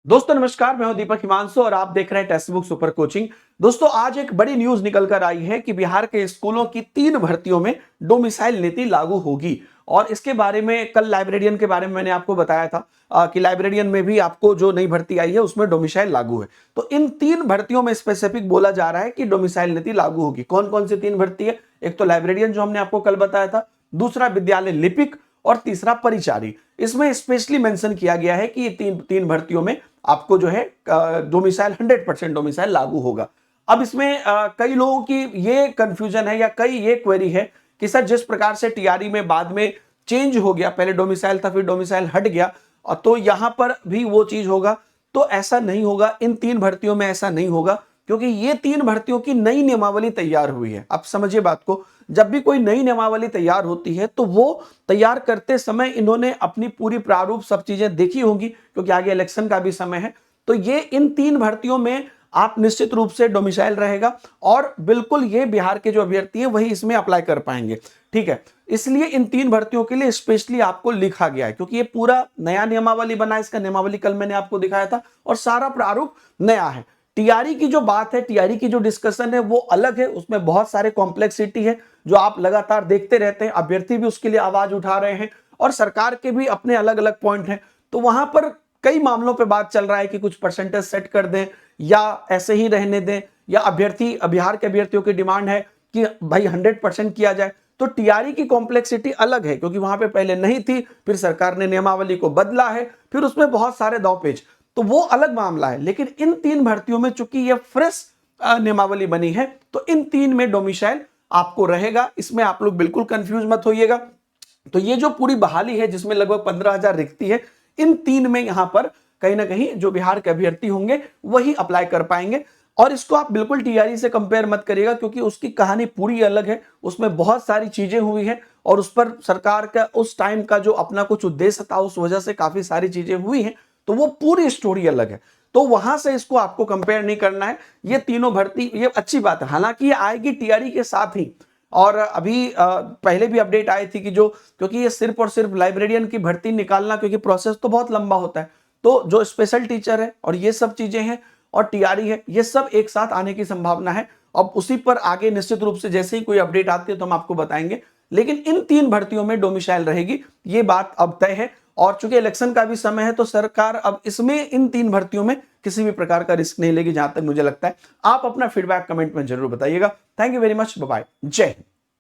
दोस्तों नमस्कार, मैं हूं दीपक हिमांशु और आप देख रहे हैं टेक्स्ट बुक सुपर कोचिंग। दोस्तों आज एक बड़ी न्यूज निकल कर आई है कि बिहार के स्कूलों की 3 भर्तियों में डोमिसाइल नीति लागू होगी। और इसके बारे में कल लाइब्रेरियन के बारे में मैंने आपको बताया था कि लाइब्रेरियन में भी आपको जो नई भर्ती आई है उसमें डोमिसाइल लागू है। तो इन 3 भर्तियों में स्पेसिफिक बोला जा रहा है कि डोमिसाइल नीति लागू होगी। कौन कौन सी 3 भर्ती है? एक तो लाइब्रेरियन जो हमने आपको कल बताया था, दूसरा विद्यालय लिपिक और तीसरा परिचारी। इसमें स्पेशली मेंशन किया गया है कि ये तीन भर्तियों में आपको जो है डोमिसाइल 100% डोमिसाइल लागू होगा। अब इसमें कई लोगों की ये कंफ्यूजन है या कई ये क्वेरी है कि सर जिस प्रकार से टीआरई में बाद में चेंज हो गया, पहले डोमिसाइल था फिर डोमिसाइल हट गया, तो यहां पर भी वो चीज होगा। तो ऐसा नहीं होगा, इन 3 भर्तियों में ऐसा नहीं होगा क्योंकि ये 3 भर्तियों की नई नियमावली तैयार हुई है। आप समझिए बात को, जब भी कोई नई नियमावली तैयार होती है तो वो तैयार करते समय इन्होंने अपनी पूरी प्रारूप सब चीजें देखी होंगी क्योंकि आगे इलेक्शन का भी समय है। तो ये इन 3 भर्तियों में आप निश्चित रूप से डोमिसाइल रहेगा और बिल्कुल ये बिहार के जो अभ्यर्थी हैं वही इसमें अप्लाई कर पाएंगे। ठीक है, इसलिए इन 3 भर्तियों के लिए स्पेशली आपको लिखा गया है क्योंकि ये पूरा नया नियमावली बना है। इसका नियमावली कल मैंने आपको दिखाया था और सारा प्रारूप नया है। टीआरई की जो बात है, टीआरई की जो डिस्कशन है वो अलग है, उसमें बहुत सारे कॉम्प्लेक्सिटी है जो आप लगातार देखते रहते हैं। अभ्यर्थी भी उसके लिए आवाज उठा रहे हैं और सरकार के भी अपने अलग अलग पॉइंट हैं। तो वहां पर कई मामलों पे बात चल रहा है कि कुछ परसेंटेज सेट कर दें या ऐसे ही रहने दें, या बिहार के अभ्यर्थियों की डिमांड है कि भाई 100% किया जाए। तो टीआरई की कॉम्प्लेक्सिटी अलग है क्योंकि वहां पे पहले नहीं थी, फिर सरकार ने नियमावली को बदला है, फिर उसमें बहुत सारे दांवपेच, तो वो अलग मामला है। लेकिन इन 3 भर्तियों में चूंकि ये फ्रेश नियमावली बनी है तो इन 3 में डोमिसाइल आपको रहेगा। इसमें आप लोग बिल्कुल कंफ्यूज मत होइएगा। तो ये जो पूरी बहाली है जिसमें लगभग 15,000 रिक्ति है, इन 3 में यहां पर कहीं ना कहीं जो बिहार के अभ्यर्थी होंगे वही अप्लाई कर पाएंगे। और इसको आप बिल्कुल टीआरई से कंपेयर मत करिएगा क्योंकि उसकी कहानी पूरी अलग है, उसमें बहुत सारी चीजें हुई है और उस पर सरकार का उस टाइम का जो अपना कुछ उद्देश्य था उस वजह से काफी सारी चीजें हुई हैं। तो वो पूरी स्टोरी अलग है, तो वहां से इसको आपको कंपेयर नहीं करना है। ये तीनों भर्ती ये अच्छी बात है, हालांकि ये आएगी टीआरई के साथ ही। और अभी पहले भी अपडेट आई थी कि जो क्योंकि ये सिर्फ और सिर्फ लाइब्रेरियन की भर्ती निकालना, क्योंकि प्रोसेस तो बहुत लंबा होता है, तो जो स्पेशल टीचर है और ये सब चीजें हैं और टीआरई है, ये सब एक साथ आने की संभावना है। अब उसी पर आगे निश्चित रूप से जैसे ही कोई अपडेट आती है तो हम आपको बताएंगे। लेकिन इन 3 भर्तियों में डोमिसाइल रहेगी, ये बात अब तय है। और चूंकि इलेक्शन का भी समय है तो सरकार अब इसमें इन 3 भर्तियों में किसी भी प्रकार का रिस्क नहीं लेगी, जहां तक मुझे लगता है। आप अपना फीडबैक कमेंट में जरूर बताइएगा। Thank you very much, bye bye, जय हिंद।